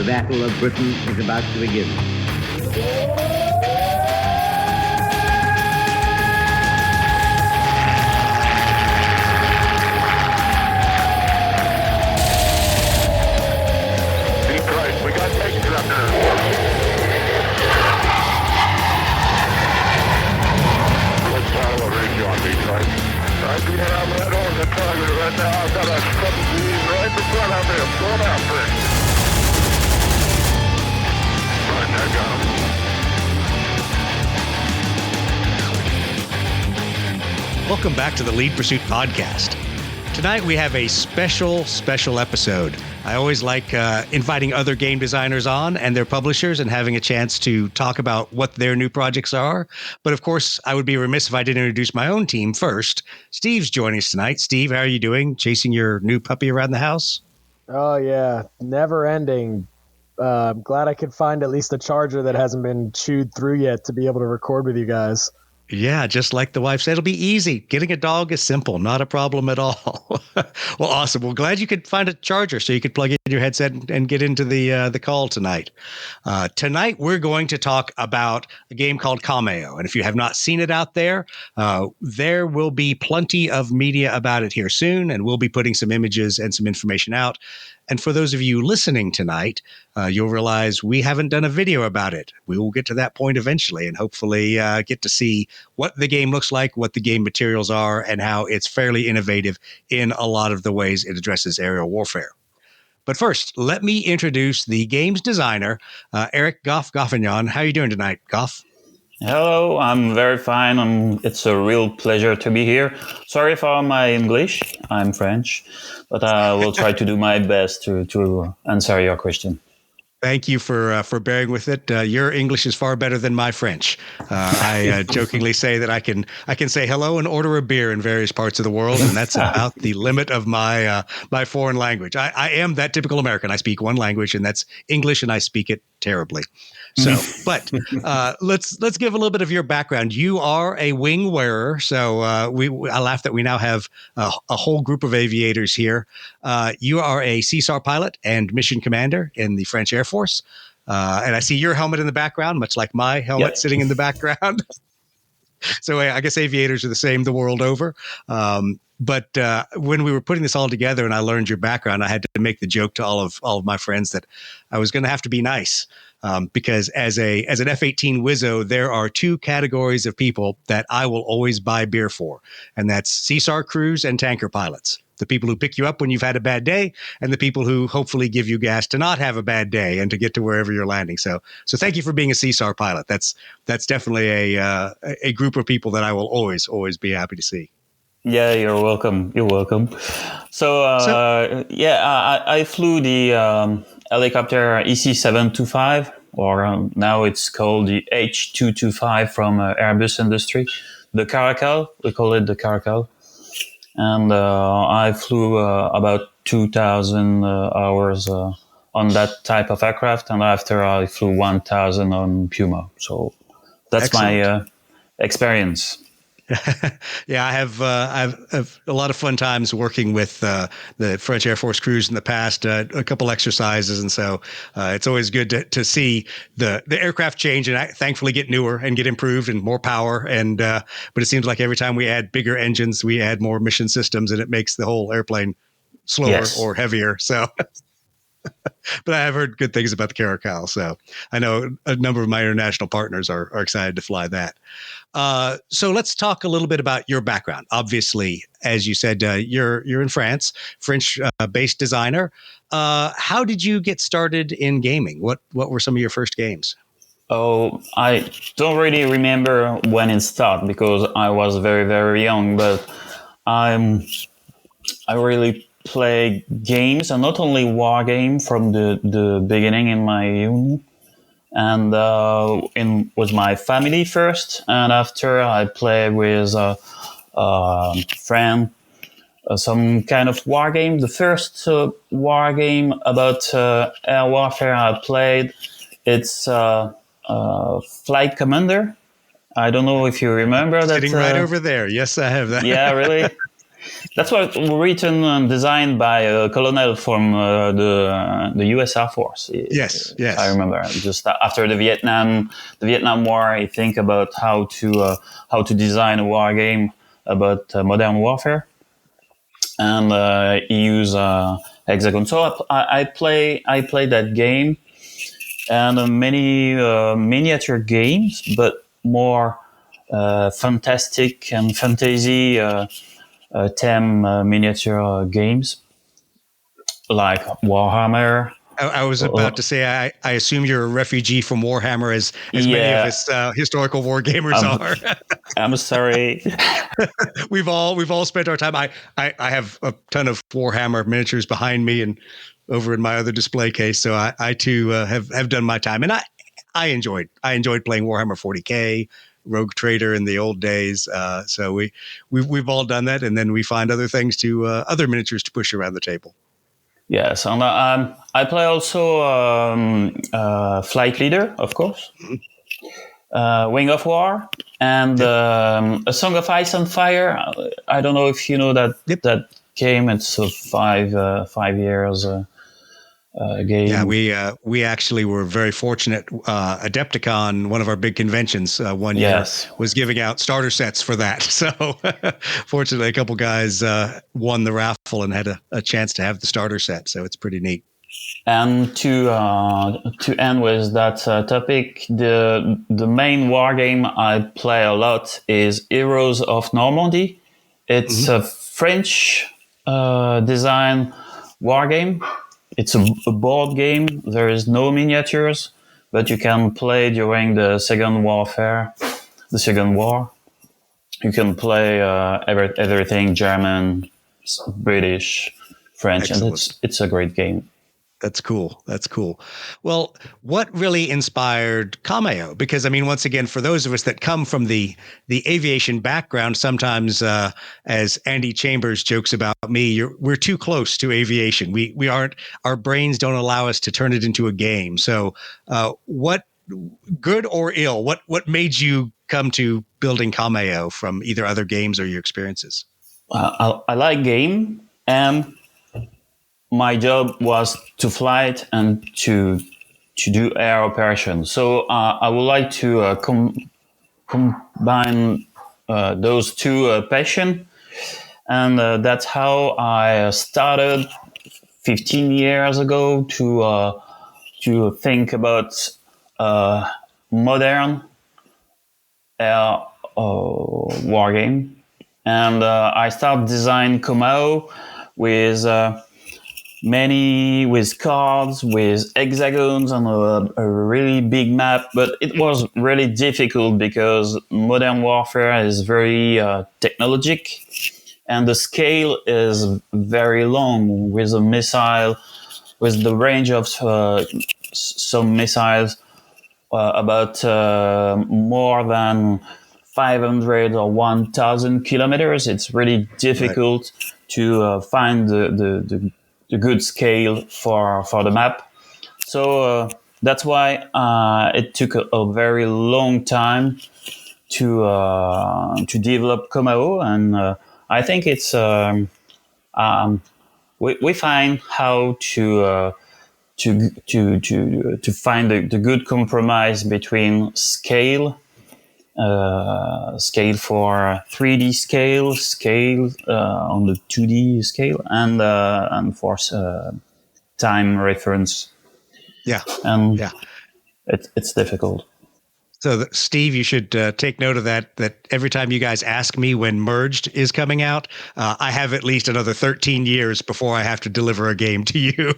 The Battle of Britain is about to begin. We got extra up there. Let's follow a range on Detroit. I'm doing out right on the target right now. I've got a couple of these right in front of me. I'm going out for it. Right, I got him. Welcome back to the Lead Pursuit Podcast. Tonight we have a special episode. I always like inviting other game designers on and their publishers and having a chance to talk about what their new projects are. But of course, I would be remiss if I didn't introduce my own team first. Steve's joining us tonight. Steve, how are you doing? Chasing your new puppy around the house? Oh, yeah. Never ending. I'm glad I could find at least a charger that hasn't been chewed through yet to be able to record with you guys. Yeah, just like the wife said, it'll be easy. Getting a dog is simple, not a problem at all. Well, awesome. Well, glad you could find a charger so you could plug in your headset and get into the call tonight. Tonight, we're going to talk about a game called COMAO. And if you have not seen it out there, there will be plenty of media about it here soon, and we'll be putting some images and some information out. And for those of you listening tonight, you'll realize we haven't done a video about it. We will get to that point eventually and hopefully get to see what the game looks like, what the game materials are, and how it's fairly innovative in a lot of the ways it addresses aerial warfare. But first, let me introduce the game's designer, Eric Goff-Goffignon. How are you doing tonight, Goff? Hello, I'm very fine. It's a real pleasure to be here. Sorry for my English. I'm French, but I will try to do my best to answer your question. Thank you for bearing with it. Your English is far better than my French. I jokingly say that I can say hello and order a beer in various parts of the world, and that's about the limit of my my foreign language. I am that typical American. I speak one language, and that's English, and I speak it terribly. So, but let's give a little bit of your background. You are a wing wearer, so I laugh that we now have a whole group of aviators here. You are a CSAR pilot and mission commander in the French Air Force, and I see your helmet in the background, much like my helmet sitting in the background. So I guess aviators are the same the world over. But when we were putting this all together and I learned your background, I had to make the joke to all of my friends that I was going to have to be nice. Because as an F-18 Wizzo, there are two categories of people that I will always buy beer for, and that's CSAR crews and tanker pilots. The people who pick you up when you've had a bad day, and the people who hopefully give you gas to not have a bad day and to get to wherever you're landing. So thank you for being a CSAR pilot. That's definitely a group of people that I will always be happy to see. Yeah, you're welcome. You're welcome. So I flew the helicopter EC725, or now it's called the H225 from Airbus Industry. The Caracal, we call it the Caracal. And I flew about 2,000 hours on that type of aircraft, and after I flew 1,000 on Puma. So that's Excellent. My experience. Yeah, I've a lot of fun times working with the French Air Force crews in the past, a couple exercises. And so it's always good to see the aircraft change and thankfully get newer and get improved and more power. And but it seems like every time we add bigger engines, we add more mission systems, and it makes the whole airplane slower or heavier. So but I have heard good things about the Caracal. So I know a number of my international partners are excited to fly that. So let's talk a little bit about your background. Obviously, as you said, you're in France, French-based designer. How did you get started in gaming? What were some of your first games? Oh, I don't really remember when it started because I was very, very young, but I really play games, and not only war game from the beginning in my uni, and with my family first, and after I play with a friend some kind of war game. The first war game about air warfare I played, it's Flight Commander. I don't know if you remember that. Sitting right over there. Yes, I have that. Yeah, really? That was written and designed by a colonel from the U.S. Air Force. Yes. I remember. Just after the Vietnam War, I think about how to design a war game about modern warfare, and he used Hexagon. So I play that game, and many miniature games, but more fantastic and fantasy theme miniature games like Warhammer. I was about to say, I assume you're a refugee from Warhammer, as many of us historical war gamers are. I'm sorry. We've all spent our time. I have a ton of Warhammer miniatures behind me and over in my other display case. So I too have done my time, and I enjoyed playing Warhammer 40K, Rogue Trader in the old days. So we've all done that, and then we find other things other miniatures to push around the table. Yes, and I play also Flight Leader, of course, Wing of War, and A Song of Ice and Fire. I don't know if you know that game. It's a 5 years game. Yeah, we actually were very fortunate. Adepticon, one of our big conventions, one year was giving out starter sets for that. So fortunately, a couple guys won the raffle and had a chance to have the starter set. So it's pretty neat. And to end with that topic, the main war game I play a lot is Heroes of Normandy. It's a French design war game. It's a board game. There is no miniatures, but you can play during the Second War. You can play everything German, British, French, Excellent. and it's a great game. That's cool. Well, what really inspired COMAO? Because, I mean, once again, for those of us that come from the aviation background, sometimes, as Andy Chambers jokes about me, we're too close to aviation. We aren't. Our brains don't allow us to turn it into a game. So, what, good or ill, what made you come to building COMAO from either other games or your experiences? I like game, and my job was to fly it and to do air operations. So I would like to combine those two passion, and that's how I started 15 years ago to think about modern air war game, and I started design COMAO with with cards, with hexagons and a really big map. But it was really difficult because modern warfare is very technologic, and the scale is very long with a missile, with the range of some missiles about more than 500 or 1,000 kilometers. It's really difficult to find the good scale for the map. So that's why it took a very long time to develop COMAO, and I think it's we find how to find the good compromise between scale for 3D scale on the 2D scale, and for time reference. Yeah, it's difficult. So, Steve, you should take note of that every time you guys ask me when Merged is coming out, I have at least another 13 years before I have to deliver a game to you.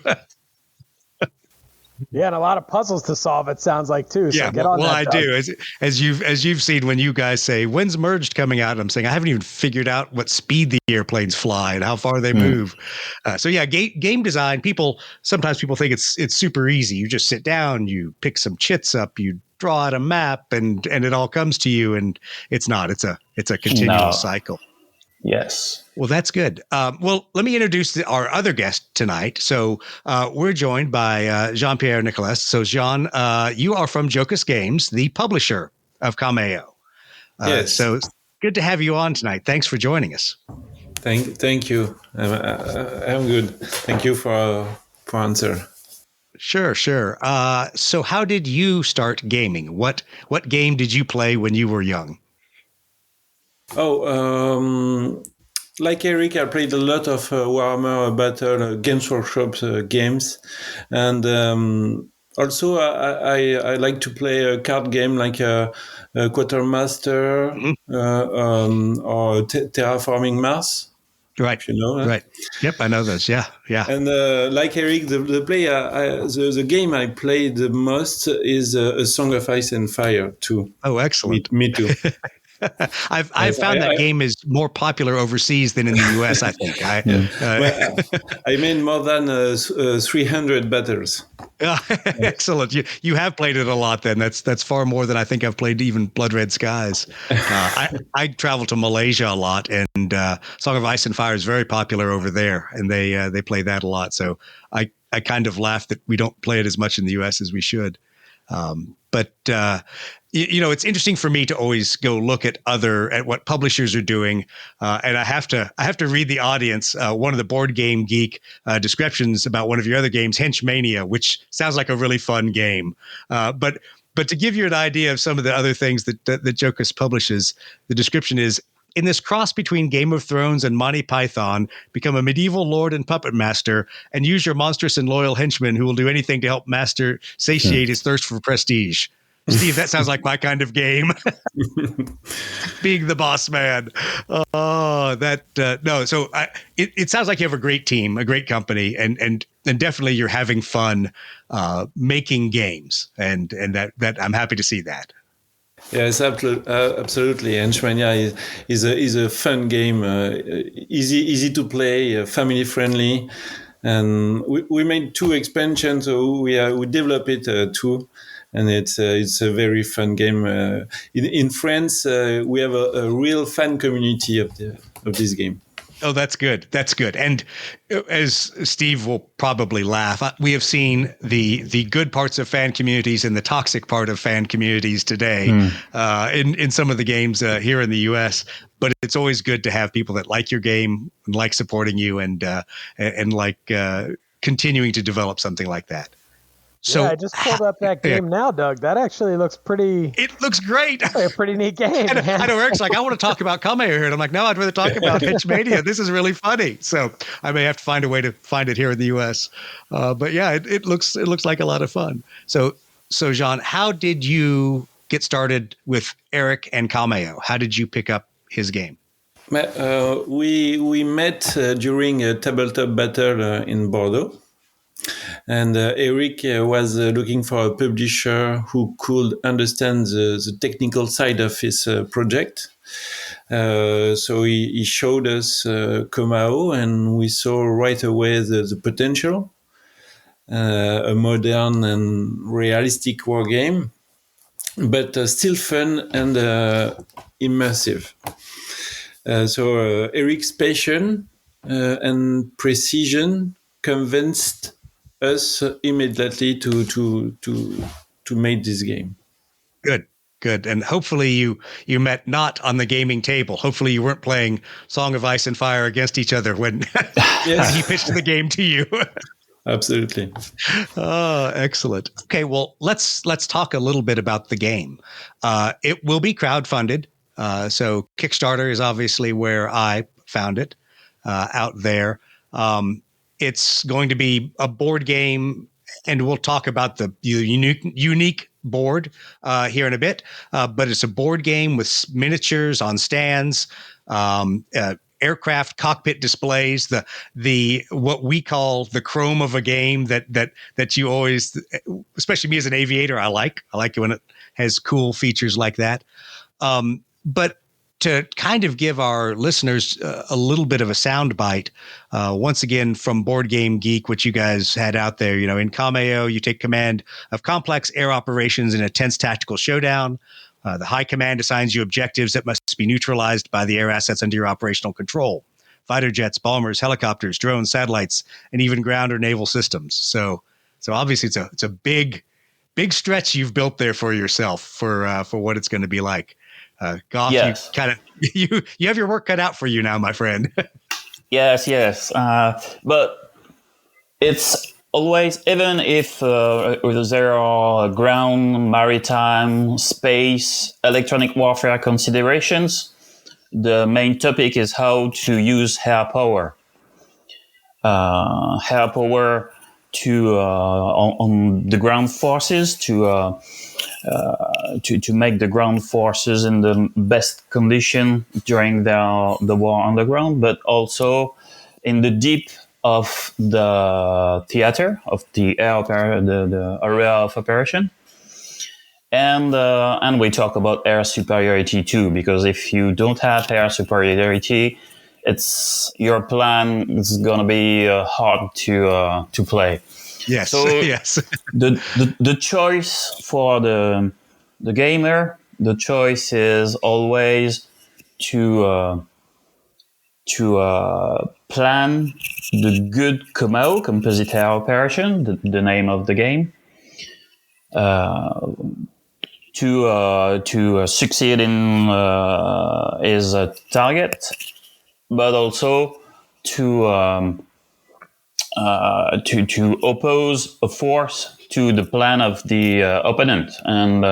Yeah, and a lot of puzzles to solve, it sounds like, too. So yeah, get on that. I do. As you've seen when you guys say, when's Merged coming out? I'm saying I haven't even figured out what speed the airplanes fly and how far they move. So yeah, game design, sometimes people think it's super easy. You just sit down, you pick some chits up, you draw out a map, and it all comes to you, and it's not. It's a continual cycle. Yes. Well, that's good. Well, let me introduce our other guest tonight. So we're joined by Jean-Pierre Nicolas. So Jean, you are from Jocus Games, the publisher of COMAO. Yes. So good to have you on tonight. Thanks for joining us. Thank you. I'm good. Thank you for answer. Sure, sure. So how did you start gaming? What game did you play when you were young? Oh, like Eric, I played a lot of Warhammer Battle Games Workshop games, and also I like to play a card game like Quartermaster or Terraforming Mars. Right. If you know that. Right. Yep, I know those. Yeah, yeah. And like Eric, the game I played the most is A Song of Ice and Fire too. Oh, excellent. Me too. I've found that game is more popular overseas than in the US, I think. I made more than 300 battles. Excellent. You have played it a lot then. That's far more than I think I've played even Blood Red Skies. I travel to Malaysia a lot, and Song of Ice and Fire is very popular over there, and they play that a lot. So I kind of laugh that we don't play it as much in the US as we should. But it's interesting for me to always go look at what publishers are doing, and I have to read the audience one of the Board Game Geek descriptions about one of your other games, Henchmania, which sounds like a really fun game. But to give you an idea of some of the other things that Jocus publishes, the description is: in this cross between Game of Thrones and Monty Python, become a medieval lord and puppet master, and use your monstrous and loyal henchmen who will do anything to help master satiate his thirst for prestige. Steve, that sounds like my kind of game. Being the boss man. Oh, no. So it sounds like you have a great team, a great company, and definitely you're having fun making games, and that I'm happy to see that. Yes, absolutely. Henchmania is a fun game, easy to play, family friendly, and we made 2 expansions. So we developed it too, and it's a very fun game. In France, we have a real fan community of this game. Oh, that's good. That's good. And as Steve will probably laugh, we have seen the good parts of fan communities and the toxic part of fan communities today in some of the games here in the U.S. But it's always good to have people that like your game and like supporting you and like continuing to develop something like that. So yeah, I just pulled up that game now, Doug. That actually looks pretty. It looks great. A pretty neat game. I know Eric's like, I want to talk about COMAO here, and I'm like, no, I'd rather talk about Henchmania. This is really funny. So I may have to find a way to find it here in the U.S. But yeah, it looks like a lot of fun. So Jean, how did you get started with Eric and COMAO? How did you pick up his game? We met during a tabletop battle in Bordeaux. And Eric was looking for a publisher who could understand the technical side of his project. So he showed us COMAO, and we saw right away the potential, a modern and realistic war game, but still fun and immersive. So Eric's passion and precision convinced us immediately to make this game. Good. And hopefully you met not on the gaming table. Hopefully you weren't playing Song of Ice and Fire against each other when he pitched the game to you. Absolutely. Oh, excellent. Okay, well, let's talk a little bit about the game. It will be crowdfunded. So Kickstarter is obviously where I found it out there. It's going to be a board game, and we'll talk about the unique board here in a bit. But it's a board game with miniatures on stands, aircraft cockpit displays, the what we call the chrome of a game that you always, especially me as an aviator, I like it when it has cool features like that. But to kind of give our listeners a little bit of a soundbite, once again from Board Game Geek, which you guys had out there, in COMAO, you take command of complex air operations in a tense tactical showdown. The high command assigns you objectives that must be neutralized by the air assets under your operational control: fighter jets, bombers, helicopters, drones, satellites, and even ground or naval systems. So obviously it's a big stretch you've built there for yourself for what it's going to be like. Goff, yes. you have your work cut out for you now, my friend. Yes. But it's always, even if there are ground, maritime, space, electronic warfare considerations, the main topic is how to use air power. Air power to on the ground forces to make the ground forces in the best condition during the war on the ground, but also in the deep of the theater of the the area of operation. And we talk about air superiority too, because if you don't have air superiority, it's your plan is gonna be hard to play. Yes. So yes. the choice for the gamer, the choice is always to plan the good COMAO, Composite Air Operation, the name of the game, to succeed in his target, but also to oppose a force to the plan of the opponent. And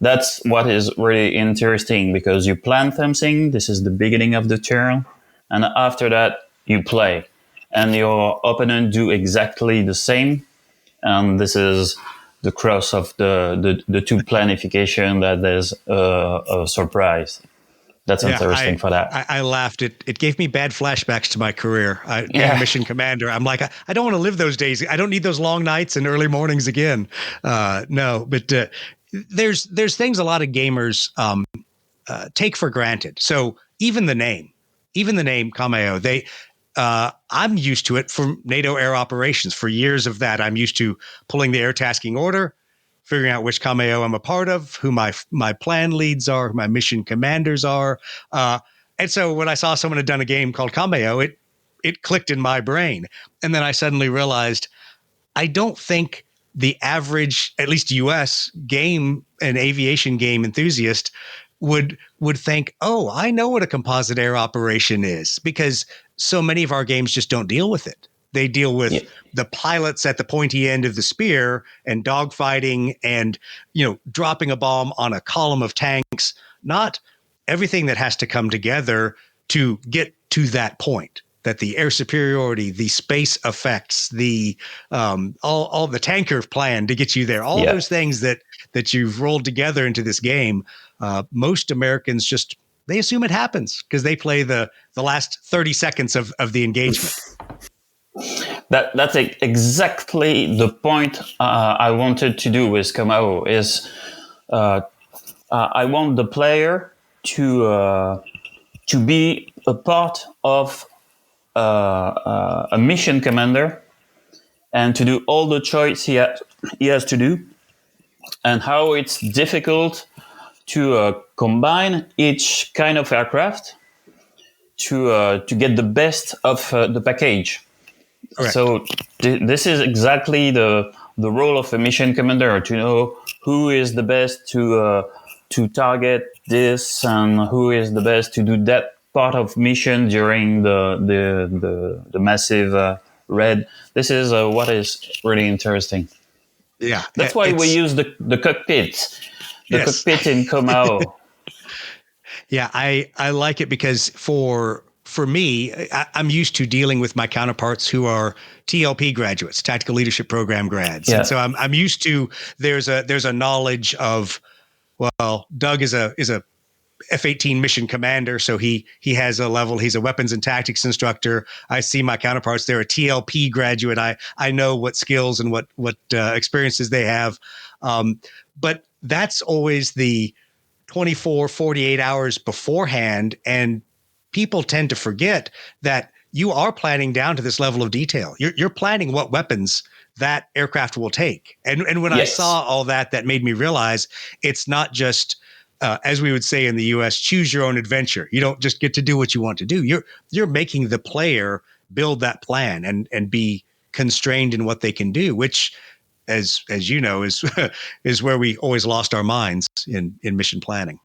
that's what is really interesting, because you plan something, this is the beginning of the turn, and after that you play. And your opponent do exactly the same. And this is the cross of the two planification, that there's a surprise. That's interesting for that. I laughed. It gave me bad flashbacks to my career. Being a mission commander, I'm like, I don't want to live those days. I don't need those long nights and early mornings again. No, but there's things a lot of gamers take for granted. So even the name COMAO, I'm used to it from NATO Air Operations. For years of that, I'm used to pulling the air tasking order, figuring out which COMAO I'm a part of, who my plan leads are, who my mission commanders are. And so when I saw someone had done a game called COMAO, it clicked in my brain. And then I suddenly realized I don't think the average, at least US game and aviation game enthusiast would think, oh, I know what a composite air operation is, because so many of our games just don't deal with it. They deal with the pilots at the pointy end of the spear and dogfighting and, dropping a bomb on a column of tanks, not everything that has to come together to get to that point. That the air superiority, the space effects, the all the tanker plan to get you there, all those things that you've rolled together into this game, most Americans they assume it happens because they play the last 30 seconds of the engagement. That's exactly the point I wanted to do with COMAO. Is I want the player to be a part of a mission commander, and to do all the choice he has to do, and how it's difficult to combine each kind of aircraft to get the best of the package. Correct. So this is exactly the role of a mission commander, to know who is the best to target this, and who is the best to do that part of mission during the massive raid. This is what is really interesting. Yeah, that's why we use the cockpit, cockpit in COMAO. Yeah, I like it because for me, I'm used to dealing with my counterparts who are TLP graduates, Tactical Leadership Program grads, and so I'm used to there's a knowledge of, well, Doug is a F-18 mission commander, so he has a level. He's a weapons and tactics instructor. I see my counterparts; they're a TLP graduate. I know what skills and what experiences they have, but that's always the 24, 48 hours beforehand, and people tend to forget that you are planning down to this level of detail. You're planning what weapons that aircraft will take, and when I saw all that made me realize it's not just. As we would say in the U.S., choose your own adventure. You don't just get to do what you want to do. You're making the player build that plan and be constrained in what they can do, which, as you know, is is where we always lost our minds in mission planning.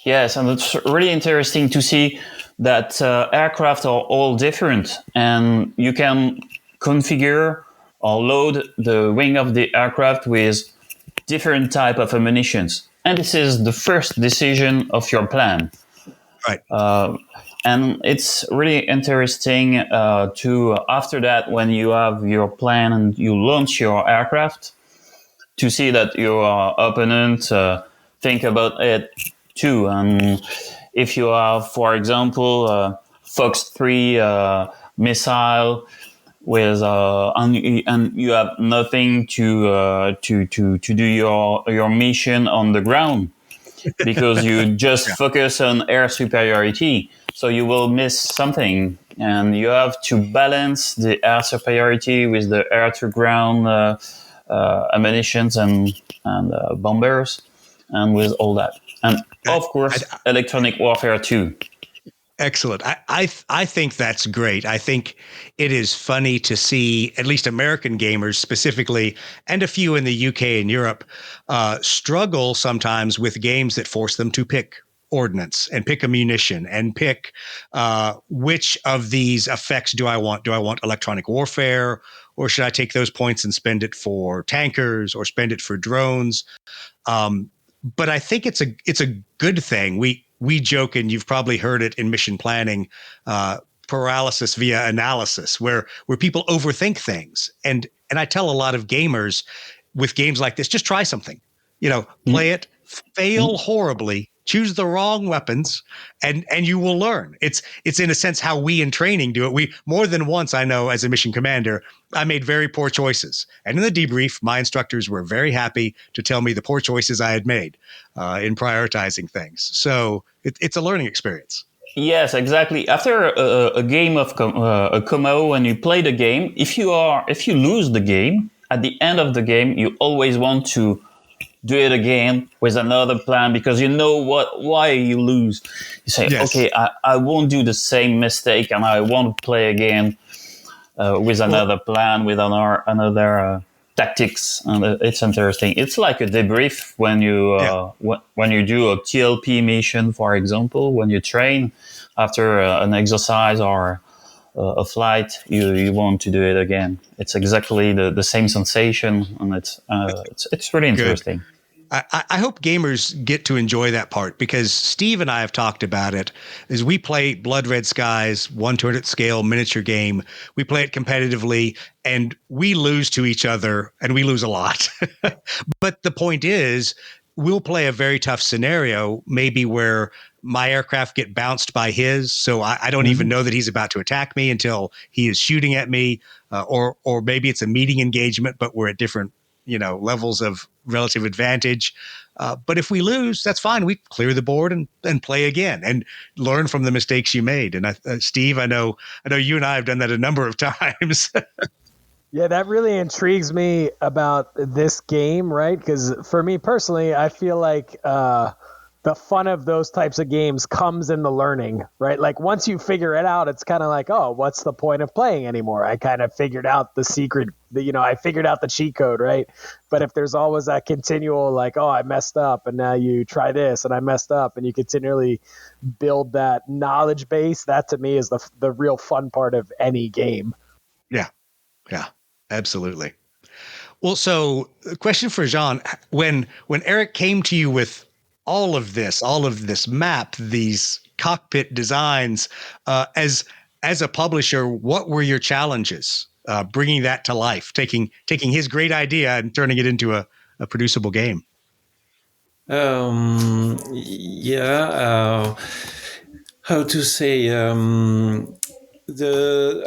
Yes, and it's really interesting to see that aircraft are all different, and you can configure or load the wing of the aircraft with different type of ammunitions. And this is the first decision of your plan. Right. And it's really interesting to, after that, when you have your plan and you launch your aircraft, to see that your opponent think about it too. And if you have, for example, Fox 3 missile with and you have nothing to do your mission on the ground because you just focus on air superiority, so you will miss something, and you have to balance the air superiority with the air to ground ammunitions and bombers, and with all that, and of course electronic warfare too. Excellent. I think that's great. I think it is funny to see at least American gamers specifically, and a few in the UK and Europe, struggle sometimes with games that force them to pick ordnance and pick ammunition and pick which of these effects do I want? Do I want electronic warfare, or should I take those points and spend it for tankers or spend it for drones? But I think it's a good thing. We joke, and you've probably heard it in mission planning, paralysis via analysis, where people overthink things. And I tell a lot of gamers with games like this, just try something. Play it, fail horribly, choose the wrong weapons, and you will learn. It's in a sense how we in training do it. We more than once, I know, as a mission commander, I made very poor choices. And in the debrief, my instructors were very happy to tell me the poor choices I had made in prioritizing things. So it's a learning experience. Yes, exactly. After a game of a COMAO, when you play the game, if you lose the game, at the end of the game, you always want to do it again with another plan, because you know why you lose. You say, yes. Okay, I won't do the same mistake, and I won't play again with another plan, with another tactics. And it's interesting. It's like a debrief when you when you do a TLP mission, for example, when you train after an exercise or a flight, you want to do it again. It's exactly the same sensation, and it's really interesting. Good. I hope gamers get to enjoy that part, because Steve and I have talked about it. As we play Blood Red Skies 1/200th scale miniature game, we play it competitively, and we lose to each other, and we lose a lot. But the point is, we'll play a very tough scenario, maybe where my aircraft get bounced by his, so I don't even know that he's about to attack me until he is shooting at me, or maybe it's a meeting engagement, but we're at different levels of relative advantage. But if we lose, that's fine. We clear the board and play again and learn from the mistakes you made. And Steve, I know you and I have done that a number of times. Yeah, that really intrigues me about this game, right? Because for me personally, I feel like the fun of those types of games comes in the learning, right? Like once you figure it out, it's kind of like, oh, what's the point of playing anymore? I kind of figured out the secret, I figured out the cheat code, right? But if there's always that continual like, oh, I messed up, and now you try this, and I messed up, and you continually build that knowledge base, that to me is the real fun part of any game. Yeah, absolutely. Well, so question for Jean, when Eric came to you with all of this map, these cockpit designs, as a publisher, what were your challenges bringing that to life, taking his great idea and turning it into a producible game? How to say?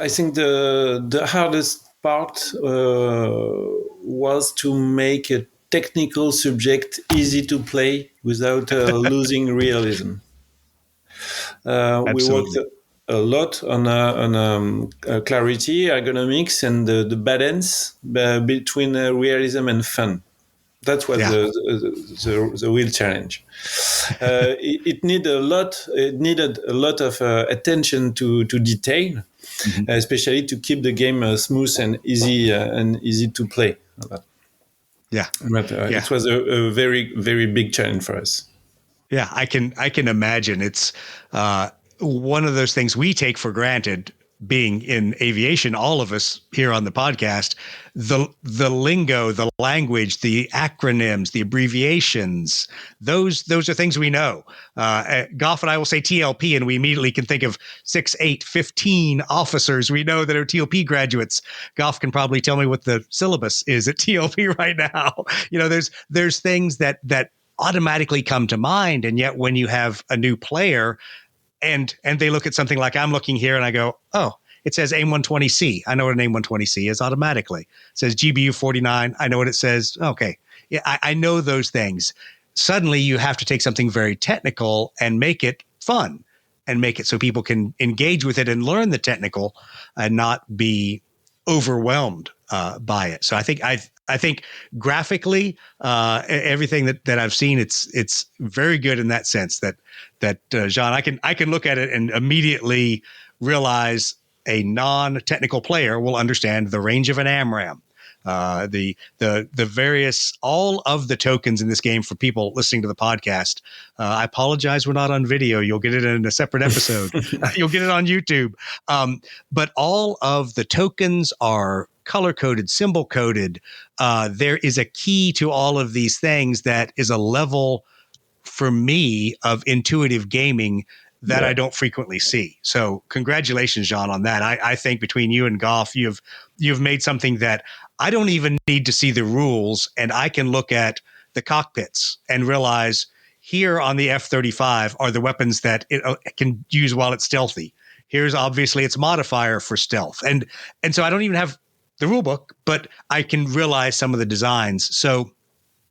I think the hardest part was to make a technical subject easy to play without losing realism. We worked a lot on clarity, ergonomics, and the balance between realism and fun. That was the real challenge. It needed a lot of attention to detail, especially to keep the game smooth and easy to play. Yeah, but it was a very, very big challenge for us. Yeah, I can imagine. It's one of those things we take for granted being in aviation, all of us here on the podcast, the lingo, the language, the acronyms, the abbreviations, those are things we know. Goff and I will say TLP, and we immediately can think of 6, 8, 15 officers we know that are TLP graduates. Goff can probably tell me what the syllabus is at TLP right now. There's things that automatically come to mind, and yet when you have a new player and they look at something like I'm looking here and I go, oh, it says AIM-120C. I know what an AIM-120C is automatically. It says GBU-49. I know what it says. Okay. Yeah, I know those things. Suddenly you have to take something very technical and make it fun and make it so people can engage with it and learn the technical and not be overwhelmed by it. So I think graphically, everything that I've seen, it's very good in that sense. That Jean, I can look at it and immediately realize a non-technical player will understand the range of an AMRAAM, the various, all of the tokens in this game for people listening to the podcast. I apologize, we're not on video. You'll get it in a separate episode. You'll get it on YouTube. But all of the tokens are color-coded, symbol-coded. There is a key to all of these things that is a level, for me, of intuitive gaming that I don't frequently see. So congratulations, Jean, on that. I think between you and Goff, you've made something that I don't even need to see the rules, and I can look at the cockpits and realize here on the F-35 are the weapons that it can use while it's stealthy. Here's obviously its modifier for stealth. And so I don't even have the rule book, but I can realize some of the designs. So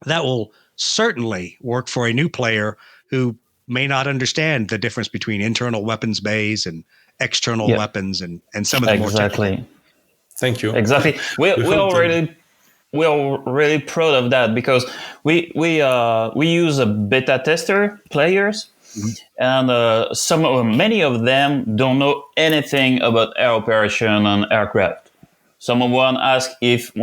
that will certainly work for a new player who may not understand the difference between internal weapons bays and external weapons and some of the more technical. Thank you. Exactly. We're really proud of that because we use a beta tester players, and many of them don't know anything about air operation and aircraft. Someone asked if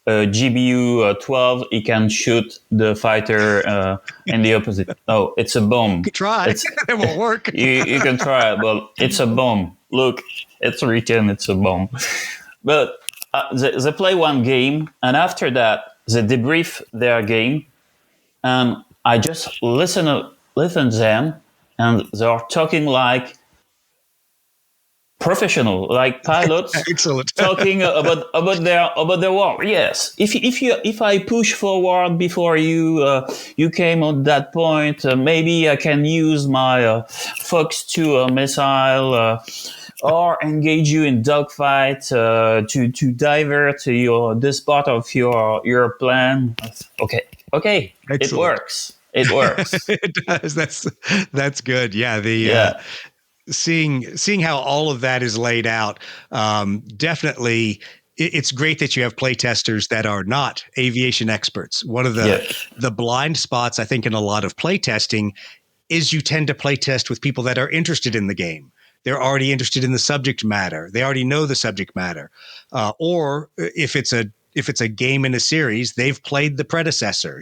GBU 12 it can shoot the fighter in the opposite. No, it's a bomb. Try. It won't work. you can try it, but it's a bomb. Look, it's written. It's a bomb. But they play one game, and after that, they debrief their game, and I just listen to them, and they are talking like professional, like pilots. Excellent. Talking about their war. Yes, if I push forward before you came on that point, maybe I can use my Fox 2 missile. Or engage you in dogfight to divert this part of your plan. Okay, Excellent. It works. It does. That's good. Yeah. Seeing how all of that is laid out, definitely. It's great that you have play testers that are not aviation experts. One of the blind spots I think in a lot of play testing is you tend to play test with people that are interested in the game. They're already interested in the subject matter. They already know the subject matter. Or if it's a game in a series, they've played the predecessor.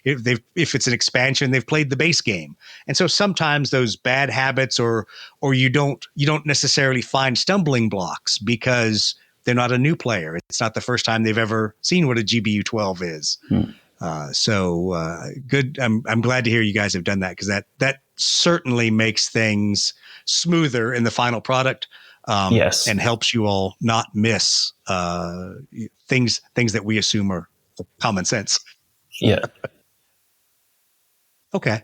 If it's an expansion, they've played the base game. And so sometimes those bad habits or you don't necessarily find stumbling blocks because they're not a new player. It's not the first time they've ever seen what a GBU 12 is. Good. I'm glad to hear you guys have done that because that certainly makes things smoother in the final product. And helps you all not miss things that we assume are common sense. Yeah. Okay.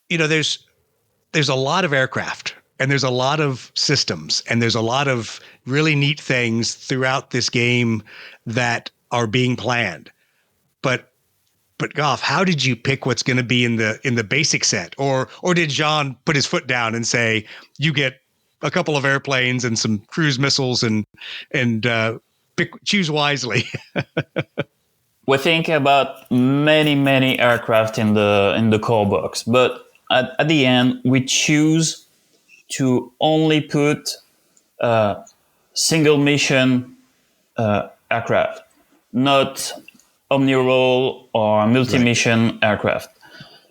There's a lot of aircraft and there's a lot of systems and there's a lot of really neat things throughout this game that are being planned. But Goff, how did you pick what's going to be in the basic set, or did Jean put his foot down and say you get a couple of airplanes and some cruise missiles and choose wisely? We think about many aircraft in the core box, but at the end we choose to only put single mission aircraft, not omni-role or multi-mission aircraft.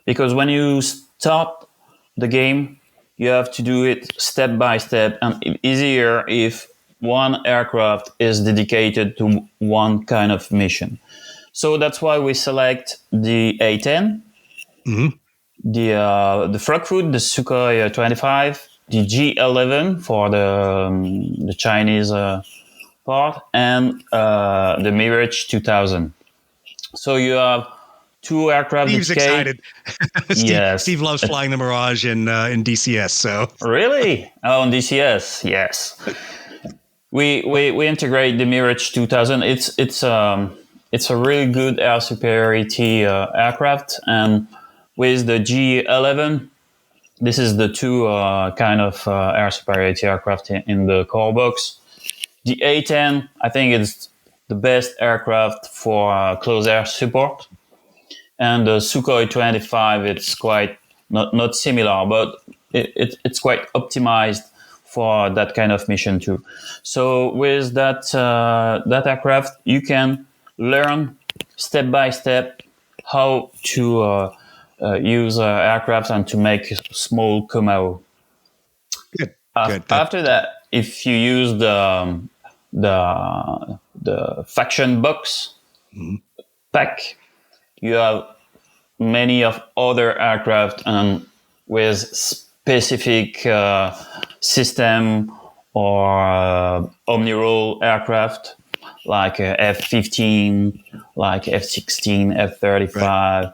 because when you start the game, you have to do it step by step, and it's easier if one aircraft is dedicated to one kind of mission. So that's why we select the A-10, the Frogfoot, the Sukhoi 25, the G-11 for the Chinese part, and the Mirage 2000. So you have two aircraft. Steve's excited. Yes. Steve loves flying the Mirage in DCS. So really, on DCS, yes. We integrate the Mirage 2000. It's a really good air superiority aircraft, and with the G11, this is the two kind of air superiority aircraft in the core box. The A-10, I think, is the best aircraft for close air support. And the Sukhoi 25, it's quite not similar, but it's quite optimized for that kind of mission too. So with that aircraft, you can learn step by step how to use aircraft and to make small COMAO. good. After that, if you use the faction box pack, you have many of other aircraft and with specific system or omni-role aircraft like F-15, like F-16, F-35, right.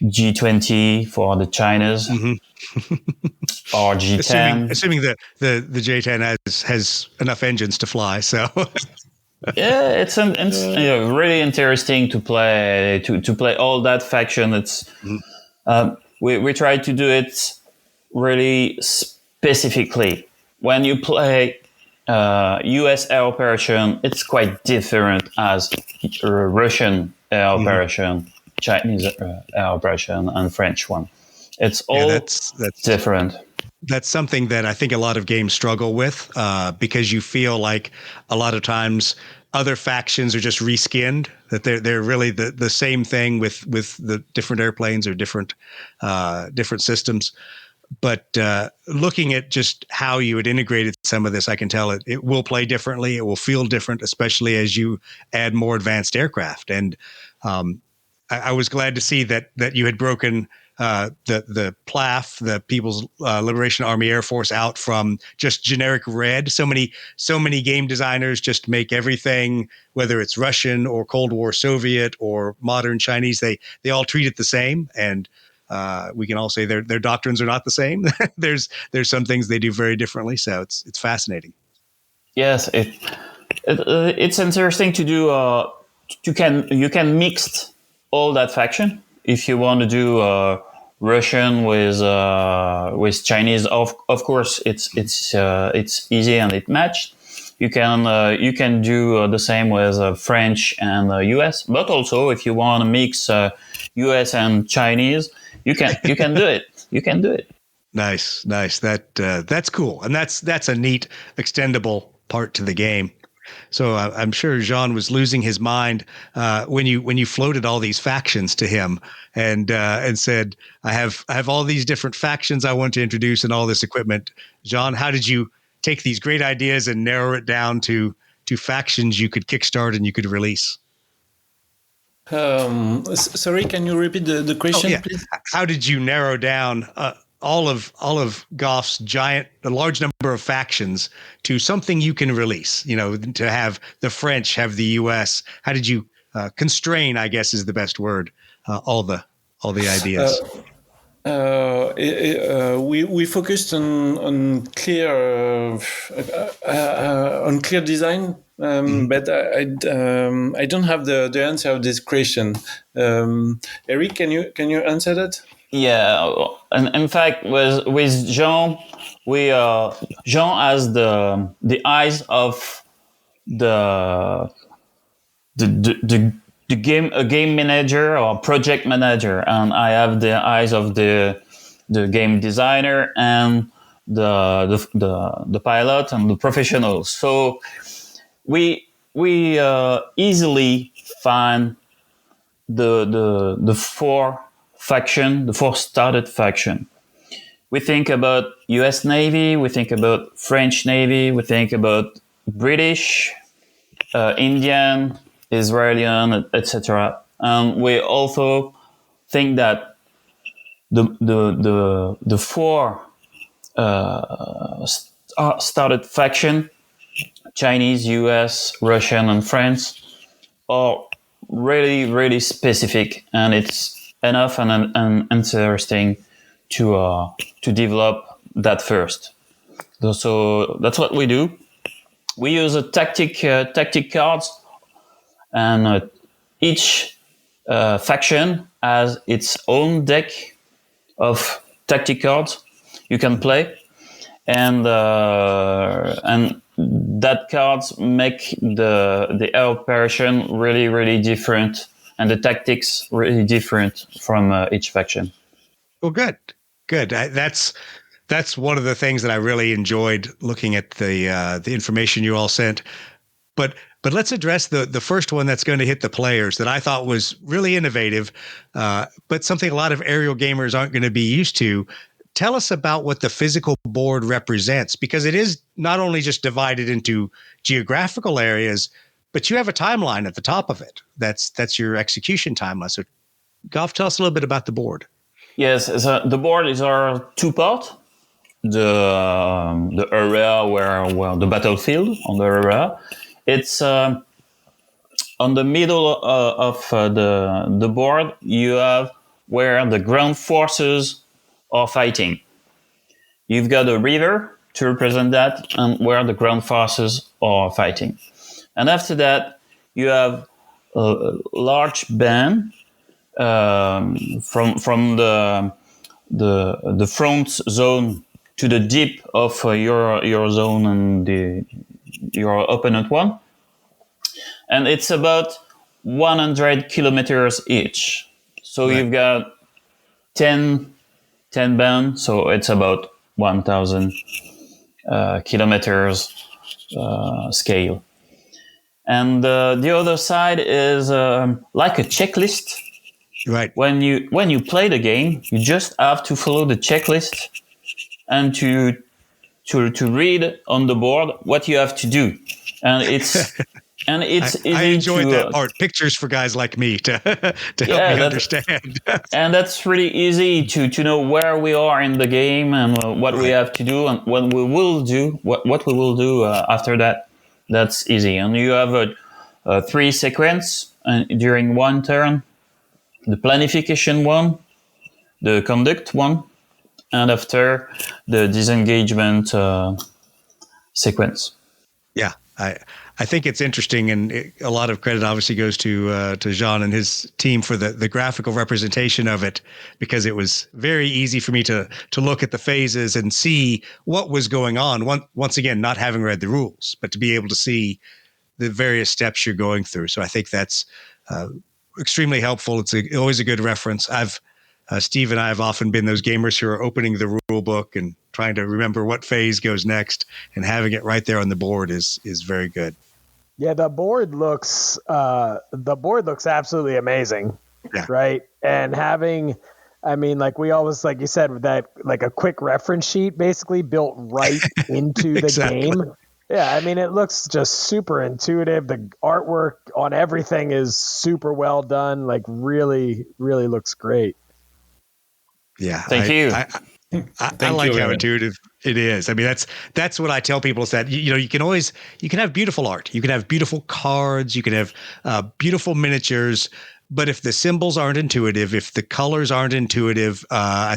G-20 for the Chinese, or G-10. Assuming that the J-10 has enough engines to fly, so... Yeah, it's really interesting to play all that faction. It's we try to do it really specifically. When you play U.S. air operation, it's quite different as Russian air operation, Chinese air operation, and French one. It's all that's different. That's something that I think a lot of games struggle with because you feel like a lot of times other factions are just reskinned, that they're really the same thing with the different airplanes or different systems. But looking at just how you had integrated some of this, I can tell it will play differently. It will feel different, especially as you add more advanced aircraft. And I was glad to see that you had broken the PLAF, the People's Liberation Army Air Force, out from just generic red. So many game designers just make everything, whether it's Russian or Cold War Soviet or modern Chinese, they all treat it the same. And we can all say their doctrines are not the same. There's some things they do very differently. So it's fascinating. Yes, it's interesting to do. You can mix all that faction if you want to do. Russian with Chinese, of course, it's easy and it matched. You can do the same with French and US, but also if you want to mix US and Chinese, you can do it. You can do it. Nice. That's cool, and that's a neat extendable part to the game. So I'm sure Jean was losing his mind when you floated all these factions to him and said, I have all these different factions I want to introduce and all this equipment. Jean, how did you take these great ideas and narrow it down to factions you could kickstart and you could release? Sorry, can you repeat the question, please? How did you narrow down all of Goff's a large number of factions to something you can release, to have the French, have the US? How did you constrain, I guess is the best word, all the ideas? We focused on clear design, but I don't have the answer of this question. Eric, can you answer that? Yeah, and in fact, with Jean, Jean has the eyes of the game manager or project manager, and I have the eyes of the game designer and the pilot and the professionals. So we easily find the four faction, the four started faction. We think about U.S. Navy, we think about French Navy, we think about British, Indian, Israeli, etc. We also think that the four started faction, Chinese, US, Russian, and France, are really, really specific, and it's enough and interesting to develop that first. So that's what we do. We use a tactic cards, and each faction has its own deck of tactic cards you can play, and that cards make the air operation really, really different, and the tactics really different from each faction. Well, good. That's one of the things that I really enjoyed looking at the information you all sent. But let's address the first one that's going to hit the players that I thought was really innovative, but something a lot of aerial gamers aren't going to be used to. Tell us about what the physical board represents, because it is not only just divided into geographical areas, but you have a timeline at the top of it. That's your execution timeline. So, Goff, tell us a little bit about the board. Yes, the board is our two-part. The area where the battlefield on the area. It's on the middle of the board. You have where the ground forces are fighting. You've got a river to represent that, and where the ground forces are fighting. And after that, you have a large band from the front zone to the deep of your zone and your opponent one, and it's about 100 kilometers each. So right. You've got 10 band, so it's about 1,000 kilometers scale. And the other side is like a checklist. Right. When you play the game, you just have to follow the checklist and to read on the board what you have to do, and it's easy. I enjoyed that part. Pictures for guys like me to help me understand. And that's really easy to know where we are in the game and what we have to do and what we will do. What we will do after that. That's easy. And you have a 3 sequence during one turn: the planification one, the conduct one, and after the disengagement sequence. Yeah, I think it's interesting, and a lot of credit obviously goes to Jean and his team for the graphical representation of it, because it was very easy for me to look at the phases and see what was going on. Once again, not having read the rules, but to be able to see the various steps you're going through. So I think that's extremely helpful. It's always a good reference. Steve and I have often been those gamers who are opening the rule book and trying to remember what phase goes next, and having it right there on the board is very good. Yeah, the board looks absolutely amazing. Yeah. Right. And having, I mean, like we always, like you said, that like a quick reference sheet basically built right into the game. Yeah, I mean, it looks just super intuitive. The artwork on everything is super well done. Like really, really looks great. Yeah. Thank you. I like how intuitive it is. I mean, that's what I tell people, is that, you can have beautiful art. You can have beautiful cards. You can have beautiful miniatures. But if the symbols aren't intuitive, if the colors aren't intuitive, I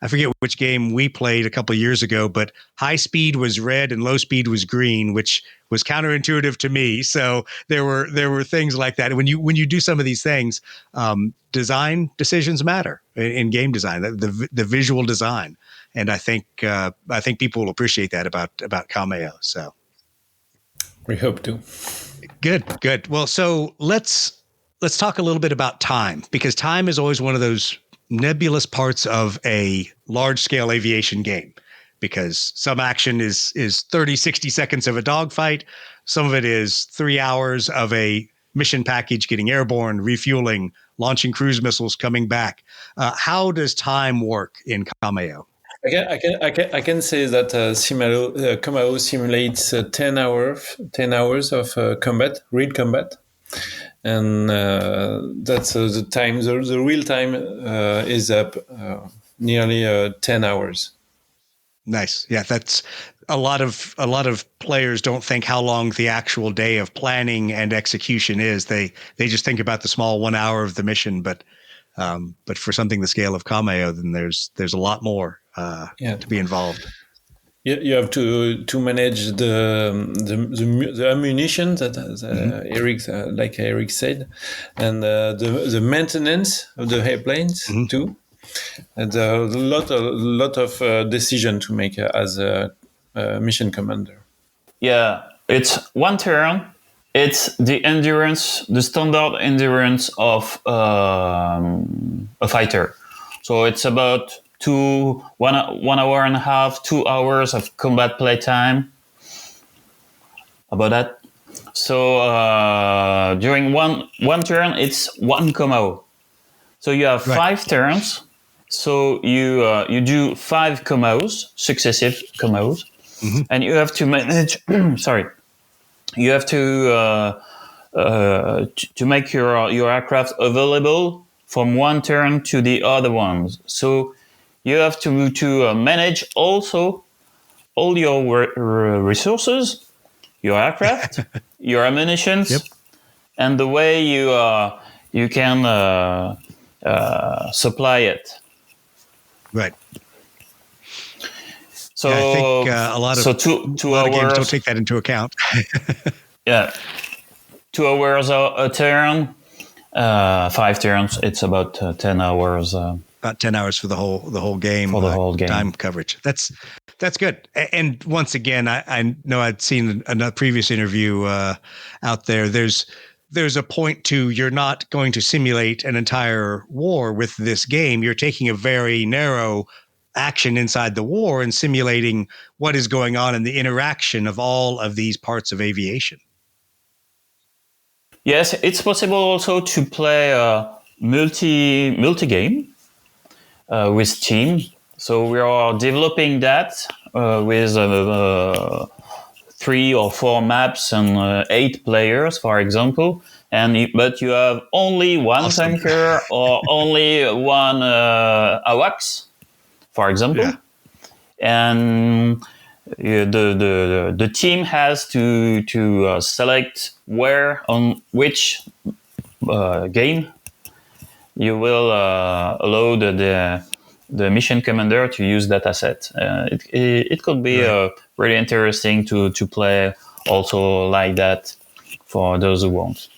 forget which game we played a couple of years ago, but high speed was red and low speed was green, which was counterintuitive to me. So there were things like that. And when you do some of these things, design decisions matter in game design, the visual design, and I think people will appreciate that about COMAO. So we hope to. Good. Well, so let's talk a little bit about time, because time is always one of those nebulous parts of a large-scale aviation game, because some action is 30, 60 seconds of a dogfight. Some of it is 3 hours of a mission package getting airborne, refueling, launching cruise missiles, coming back. How does time work in COMAO? I can say that COMAO simulates 10 hours of real combat, and that's the time. The real time is up nearly 10 hours. Nice. Yeah, that's a lot of players don't think how long the actual day of planning and execution is. They just think about the small 1 hour of the mission, but for something the scale of COMAO, then there's a lot more to be involved. You have to manage the ammunition that Eric, like Eric said, and the maintenance of the airplanes too. And a lot of decision to make as a mission commander. Yeah, it's one turn. It's the endurance, the standard endurance of a fighter. So it's about 1 hour and a half, 2 hours of combat playtime. About that. So during one turn, it's one COMAO. So you have 5 turns. So you do 5 COMAOs, successive COMAOs, and you have to manage. Sorry, you have to make your aircraft available from one turn to the other ones. So you have to manage also all your resources, your aircraft, your ammunitions, and the way you can supply it. Right. So I think a lot of games don't take that into account. Yeah, 2 hours a turn, 5 turns. It's about 10 hours. About 10 hours for the whole game. For the whole game. Time coverage. That's good. And once again, I know I'd seen a previous interview out there. There's a point to, you're not going to simulate an entire war with this game. You're taking a very narrow action inside the war and simulating what is going on in the interaction of all of these parts of aviation. Yes, it's possible also to play a multi-game with team. So we are developing that with 3 or 4 maps and 8 players, for example. But you have only one tanker or only one AWACS, for example. And the team has to select where on which game you will allow the mission commander to use that asset. It could be really interesting to play also like that for those who want.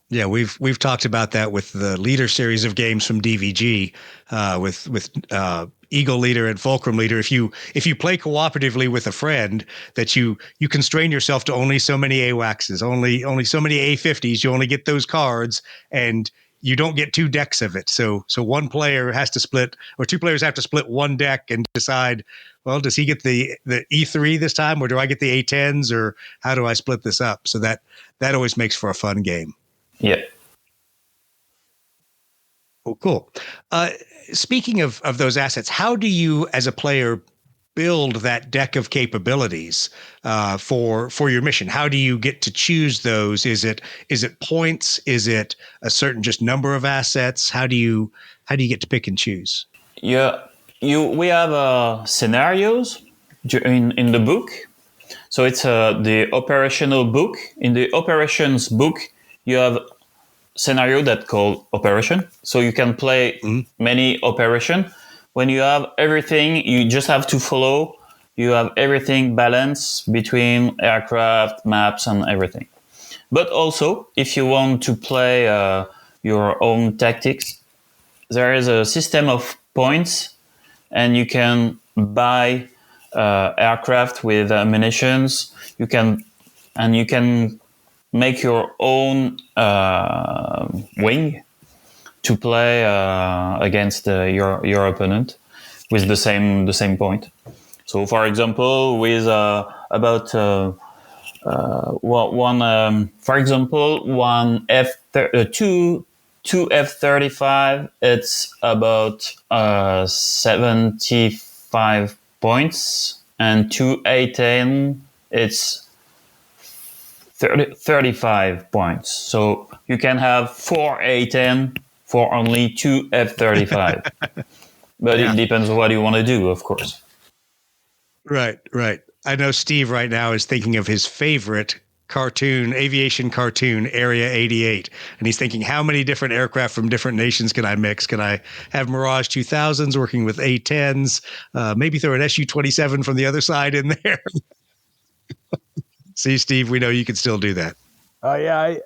Yeah, we've talked about that with the Leader series of games from DVG, with Eagle Leader and Fulcrum Leader. If you play cooperatively with a friend, that you constrain yourself to only so many AWACSs, only so many A50s. You only get those cards, and you don't get 2 decks of it. So one player has to split, or 2 players have to split one deck and decide, well, does he get the E3 this time, or do I get the A10s, or how do I split this up? So that always makes for a fun game. Yeah. Oh, cool. Speaking of those assets, how do you, as a player, build that deck of capabilities for your mission? How do you get to choose those? Is it points? Is it a certain just number of assets? How do you get to pick and choose? Yeah, we have scenarios in the book. So it's the operational book. In the operations book, you have scenario that called operation. So you can play many operation. When you have everything, you just have to follow. You have everything balanced between aircraft, maps, and everything. But also, if you want to play your own tactics, there is a system of points, and you can buy aircraft with munitions. You can make your own wing to play against your opponent with the same point. So, for example, with two F-35, it's about 75 points, and two A-10, it's 35 points. So you can have 4 A-10 for only 2 F-35. But it depends what you want to do, of course. Right. I know Steve right now is thinking of his favorite aviation cartoon, Area 88. And he's thinking, how many different aircraft from different nations can I mix? Can I have Mirage 2000s working with A-10s? Maybe throw an Su-27 from the other side in there. See, Steve, we know you can still do that. Oh yeah,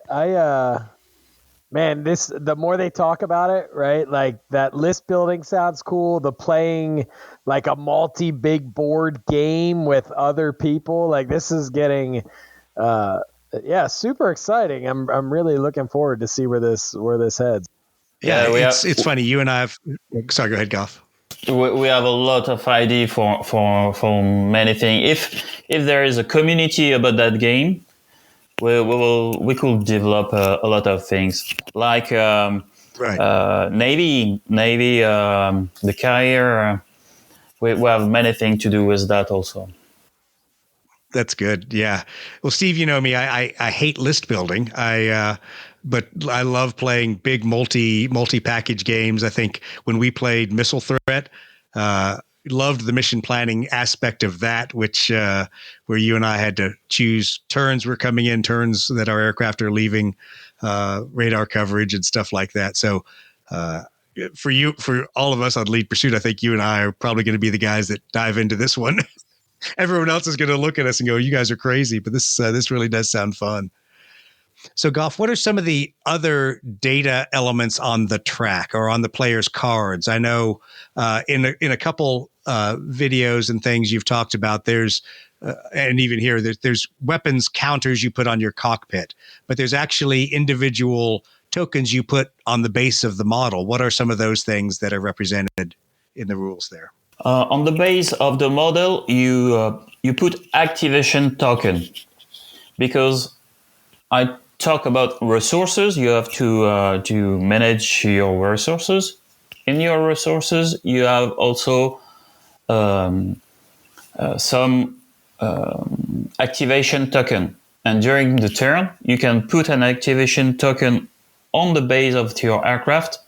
man, the more they talk about it, right? Like that list building sounds cool. The playing like a big board game with other people, like this is getting, super exciting. I'm really looking forward to see where this heads. Yeah, it's funny. You and I have. Sorry, go ahead, Goff. We have a lot of idea for many things. If there is a community about that game, we could develop a lot of things like Navy, the carrier. We have many things to do with that also. That's good. Yeah. Well, Steve, you know me. I hate list building. But I love playing big multi-package games. I think when we played Missile Threat, loved the mission planning aspect of that, which where you and I had to choose turns were coming in, turns that our aircraft are leaving, radar coverage and stuff like that. So for all of us on Lead Pursuit, I think you and I are probably going to be the guys that dive into this one. Everyone else is going to look at us and go, "You guys are crazy," but this really does sound fun. So, Goff, what are some of the other data elements on the track or on the player's cards? I know in a couple videos and things you've talked about, there's and even here, there's weapons counters you put on your cockpit, but there's actually individual tokens you put on the base of the model. What are some of those things that are represented in the rules there? On the base of the model, you put activation token, because I talk about resources. You have to manage your resources. In your resources, you have also some activation token. And during the turn, you can put an activation token on the base of your aircraft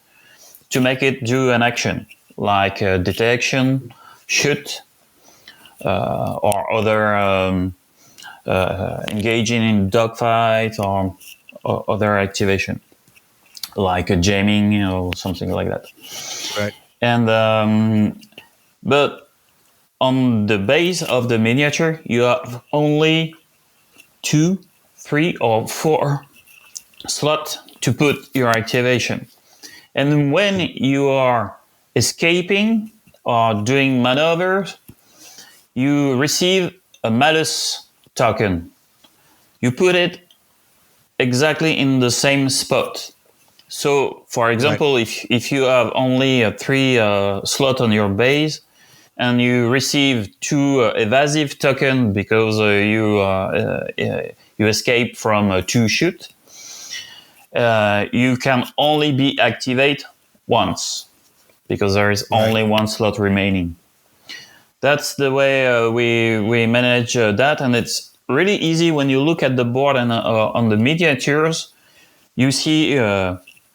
to make it do an action, like detection, shoot, or other engaging in dogfight or other activation, like a jamming or something like that. Right. And but on the base of the miniature, you have only 2, 3, or 4 slots to put your activation. And when you are escaping or doing maneuvers, you receive a malus token. You put it exactly in the same spot. So, for example, if you have only 3 slots on your base and you receive 2 evasive tokens because you escape from 2 shoot, you can only be activated once because there is only 1 slot remaining. That's the way we manage that, and it's really easy when you look at the board and on the miniatures. You see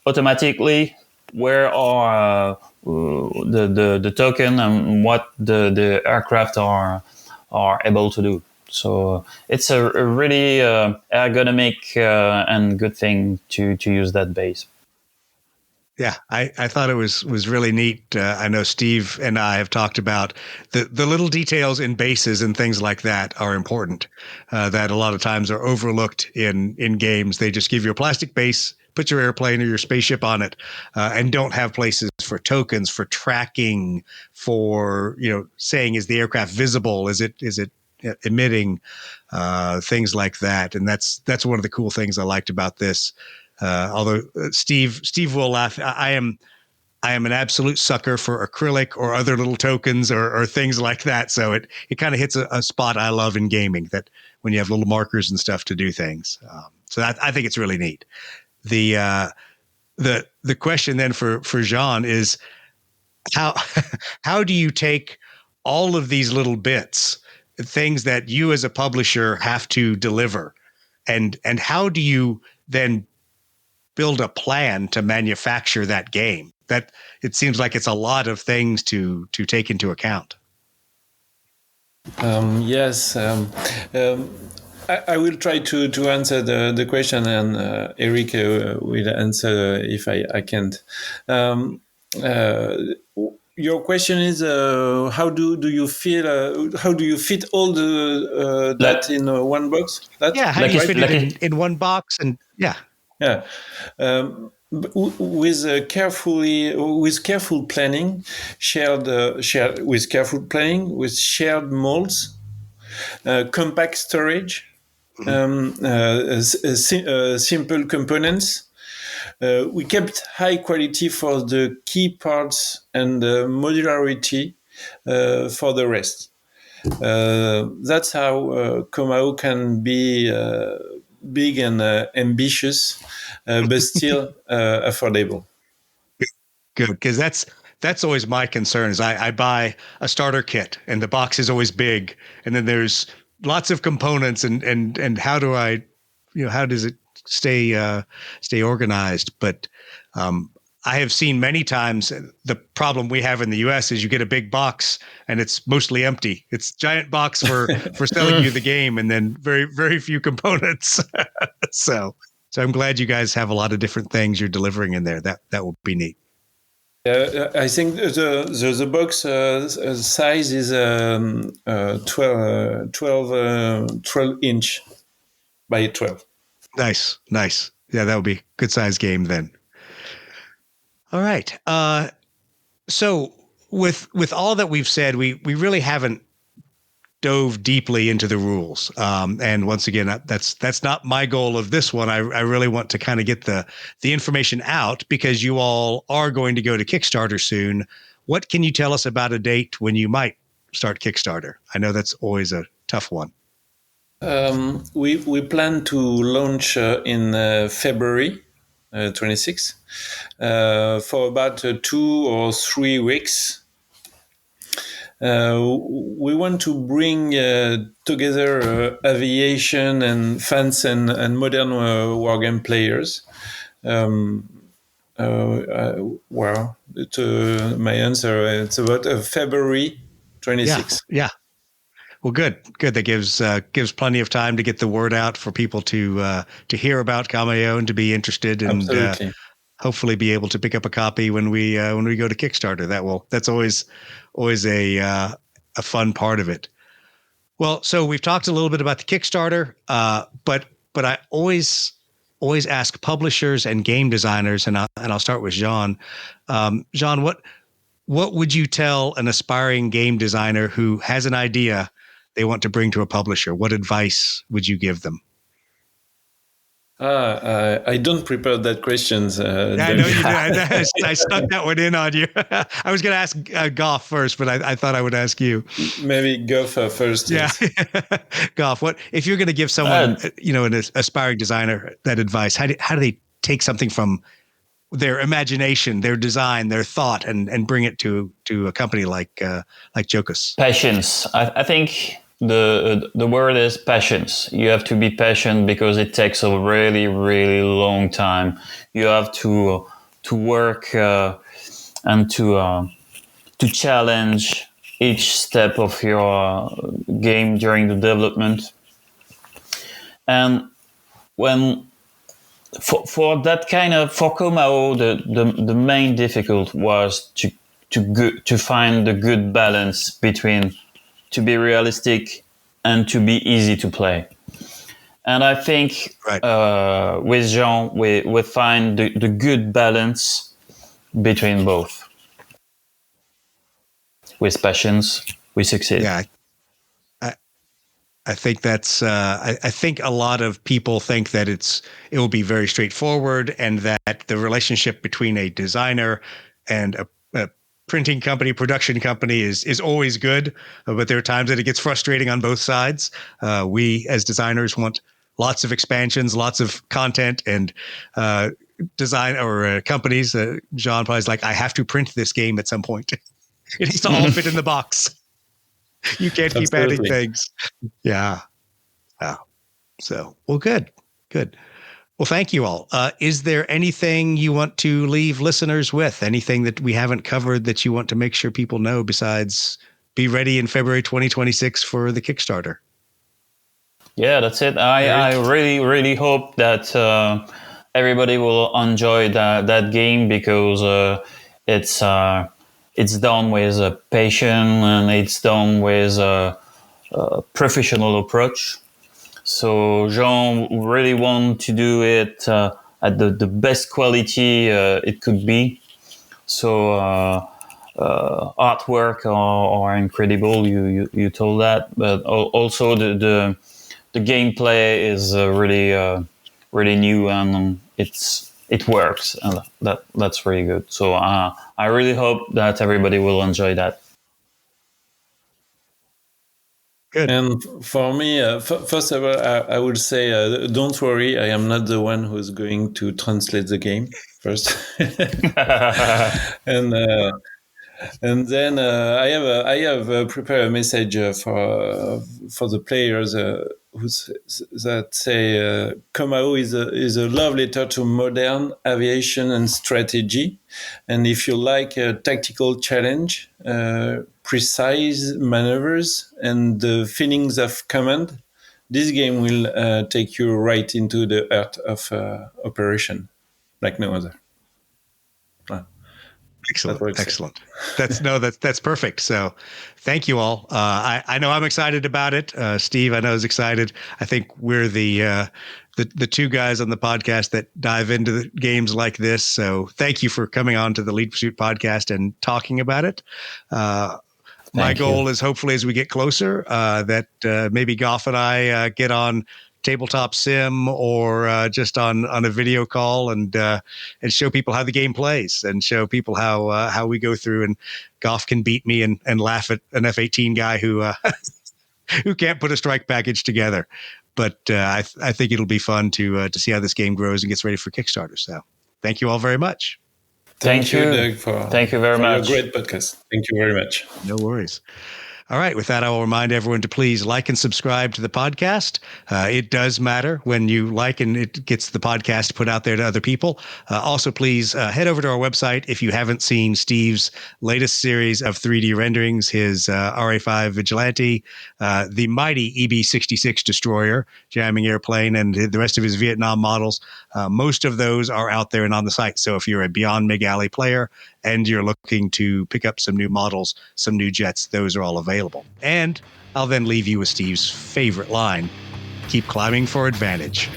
automatically where are the token and what the aircraft are able to do. So it's a really ergonomic and good thing to use that base. Yeah, I thought it was really neat. I know Steve and I have talked about the little details in bases and things like that are important, that a lot of times are overlooked in games. They just give you a plastic base, put your airplane or your spaceship on it, and don't have places for tokens, for tracking, for saying, is the aircraft visible? Is it emitting? Things like that. And that's one of the cool things I liked about this. Although Steve will laugh. I am an absolute sucker for acrylic or other little tokens or things like that. So it kind of hits a spot I love in gaming, that when you have little markers and stuff to do things. So I think it's really neat. the question then for Jean is how how do you take all of these little bits, things that you as a publisher have to deliver, and how do you then build a plan to manufacture that game? That it seems like it's a lot of things to take into account. Yes, I will try to answer the question, and Eric will answer if I can't. Your question is how do you feel? How do you fit all that in one box? Yeah, how do you fit it in one box? And yeah. With careful planning, with shared molds, compact storage, simple components. We kept high quality for the key parts and modularity for the rest. That's how COMAO can be big and ambitious, but still affordable. Good, because that's always my concern. Is I buy a starter kit and the box is always big, and then there's lots of components, and how do I, how does it stay organized? But I have seen many times the problem we have in the US is you get a big box and it's mostly empty. It's a giant box for selling you the game, and then very, very few components. So I'm glad you guys have a lot of different things you're delivering in there. That will be neat. I think the box size is 12 inch by 12. Nice. Yeah, that would be a good size game then. All right. So with all that we've said, we really haven't dove deeply into the rules. And once again, that's not my goal of this one. I really want to kind of get the information out, because you all are going to go to Kickstarter soon. What can you tell us about a date when you might start Kickstarter? I know that's always a tough one. We plan to launch in February 26th for about 2 or 3 weeks. We want to bring together aviation and fans and modern wargame players. My answer, it's about February 26th. Yeah. Well, good. That gives plenty of time to get the word out for people to hear about COMAO and to be interested, and hopefully be able to pick up a copy when we go to Kickstarter. That's always a fun part of it. Well, so we've talked a little bit about the Kickstarter, but I always ask publishers and game designers, and I'll start with Jean. Jean, what would you tell an aspiring game designer who has an idea they want to bring to a publisher? What advice would you give them? I don't prepare that questions. I know you did. I stuck that one in on you. I was going to ask Goff first, but I thought I would ask you. Maybe Goff first. Yeah. Yes. Goff, what if you're going to give someone, an aspiring designer, that advice? How do they take something from their imagination, their design, their thought, and bring it to a company like Jocus? Patience. I think the word is patience. You have to be patient because it takes a really, really long time. You have to work and to challenge each step of your game during the development. And for that kind of, for COMAO, the main difficult was to find the good balance between to be realistic and to be easy to play. And I think with Jean, we find the good balance between both. With patience, we succeed. Yeah, I think that's. I think a lot of people think that it will be very straightforward, and that the relationship between a designer and a printing company, production company is always good, but there are times that it gets frustrating on both sides. We as designers want lots of expansions, lots of content, and design or companies, John probably is like, I have to print this game at some point. It needs to all fit in the box. You can't keep adding things. Yeah. So, well, good. Well, thank you all. Is there anything you want to leave listeners with? Anything that we haven't covered that you want to make sure people know besides be ready in February 2026 for the Kickstarter? Yeah, that's it. I really, really hope that everybody will enjoy that game because it's done with a passion and it's done with a professional approach. So Jean really want to do it at the best quality it could be. So artwork are incredible. You told that, but also the gameplay is really new and it works, and that's really good. So I really hope that everybody will enjoy that. Good. And for me, first of all, I would say, don't worry, I am not the one who's going to translate the game first. And then I have prepared a message for the players that say COMAO is a love letter to modern aviation and strategy. And if you like a tactical challenge, precise maneuvers, and the feelings of command, this game will take you right into the heart of operation, like no other. Excellent. That's perfect. So thank you all. I know I'm excited about it. Steve, I know is excited. I think we're the two guys on the podcast that dive into the games like this. So thank you for coming on to the Lead Pursuit podcast and talking about it. My goal is hopefully as we get closer that maybe Goff and I get on Tabletop Sim or just on a video call and show people how the game plays and show people how we go through, and Goff can beat me and laugh at an F-18 guy who can't put a strike package together. But I think it'll be fun to see how this game grows and gets ready for Kickstarter. So thank you all very much. Thank you, Doug, thank you very much. Your great podcast. Thank you very much. No worries. All right. With that, I will remind everyone to please like and subscribe to the podcast. It does matter when you like and it gets the podcast put out there to other people. Also, please head over to our website if you haven't seen Steve's latest series of 3D renderings, his RA5 Vigilante, the mighty EB-66 destroyer, jamming airplane, and the rest of his Vietnam models. Most of those are out there and on the site. So if you're a Beyond Mig Alley player and you're looking to pick up some new models, some new jets, those are all available. And I'll then leave you with Steve's favorite line: keep climbing for advantage.